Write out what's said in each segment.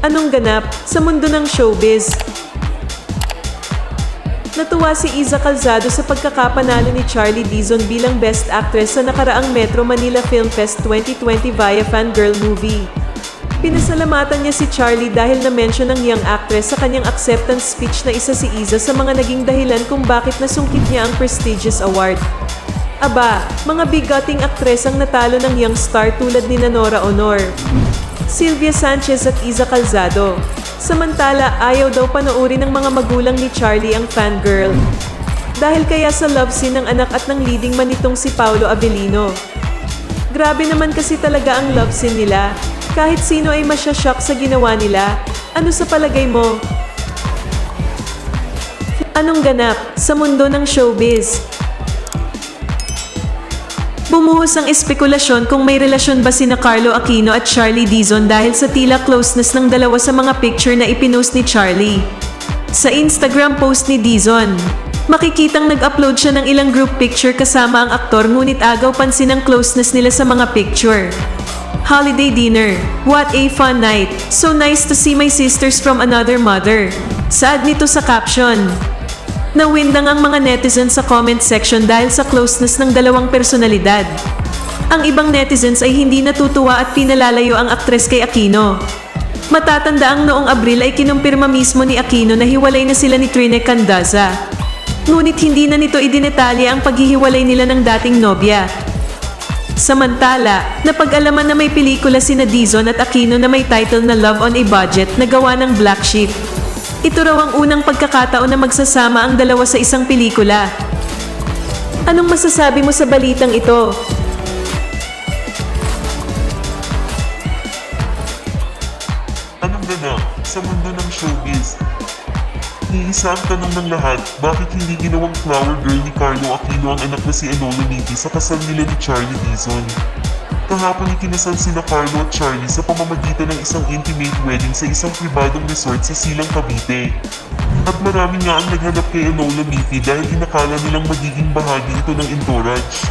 Anong ganap sa mundo ng showbiz? Natuwa si Iza Calzado sa pagkakapanalo ni Charlie Dizon bilang Best Actress sa nakaraang Metro Manila Film Fest 2020 via Fangirl Movie. Pinasalamatan niya si Charlie dahil na-mention ng young actress sa kanyang acceptance speech na isa si Iza sa mga naging dahilan kung bakit nasungkit niya ang prestigious award. Aba, mga bigating aktres ang natalo ng young star tulad ni Nora Honor, Sylvia Sanchez at Iza Calzado. Samantala, ayaw daw panoorin ng mga magulang ni Charlie ang Fangirl. Dahil kaya sa love scene ng anak at ng leading man nitong si Paolo Avellino. Grabe naman kasi talaga ang love scene nila. Kahit sino ay masya-shock sa ginawa nila. Ano sa palagay mo? Anong ganap sa mundo ng showbiz? Bumuhos ang espekulasyon kung may relasyon ba sina Carlo Aquino at Charlie Dizon dahil sa tila closeness ng dalawa sa mga picture na ipinost ni Charlie. Sa Instagram post ni Dizon, makikitang nag-upload siya ng ilang group picture kasama ang aktor ngunit agaw pansin ang closeness nila sa mga picture. Holiday dinner. What a fun night. So nice to see my sisters from another mother. Saad nito sa caption. Nawindang ang mga netizens sa comment section dahil sa closeness ng dalawang personalidad. Ang ibang netizens ay hindi natutuwa at pinalalayo ang aktres kay Aquino. Matatanda ang noong Abril ay kinumpirma mismo ni Aquino na hiwalay na sila ni Trine Candaza. Ngunit hindi na nito idinetalya ang paghihiwalay nila ng dating nobya. Samantala, napag-alaman na may pelikula sina Dizon at Aquino na may title na Love on a Budget na gawa ng Black Sheep. Ito raw ang unang pagkakataon na magsasama ang dalawa sa isang pelikula. Anong masasabi mo sa balitang ito? Anong ganap sa mundo ng showbiz? Iisa ang tanong ng lahat, bakit hindi ginawang flower girl ni Carlo Aquino ang anak na si Enola Nitti sa kasal nila ni Charlie Dizon? Kahapon ikinasal sina Carlo at Charlie sa pamamagitan ng isang intimate wedding sa isang pribadong resort sa Silang, Cavite. At marami nga ang naghanap kay Enola Nitti dahil inakala nilang magiging bahagi ito ng entourage.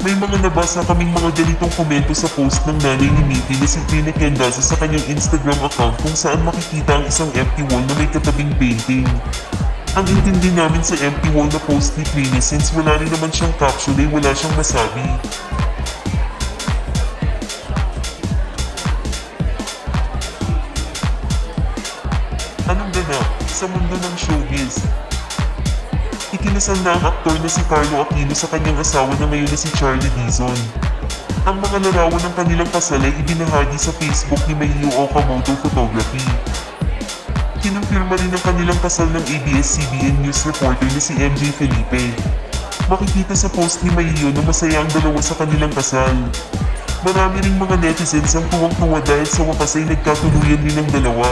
May mga nabasa kaming mga ganitong komento sa post ng nanay ni Nitti na si Trine Candaza sa kanyang Instagram account kung saan makikita ang isang empty wall na may katabing painting. Ang intindi namin sa empty wall na post ni Trine since wala rin naman siyang caption ay wala siyang masabi. Anong ganap sa mundo ng showbiz? Ikinasal na ang aktor na si Carlo Aquino sa kanyang asawa na ngayon na si Charlie Dizon. Ang mga larawan ng kanilang kasal ay ibinahagi sa Facebook ni Mayu Okamoto Photography. Kinumpirma rin ang kanilang kasal ng ABS-CBN News reporter na si MJ Felipe. Makikita sa post ni Mayu na masaya ang dalawa sa kanilang kasal. Marami ring mga netizens ang tuwang-tuwa dahil sa wakas ay nagkatuluyan din ang dalawa.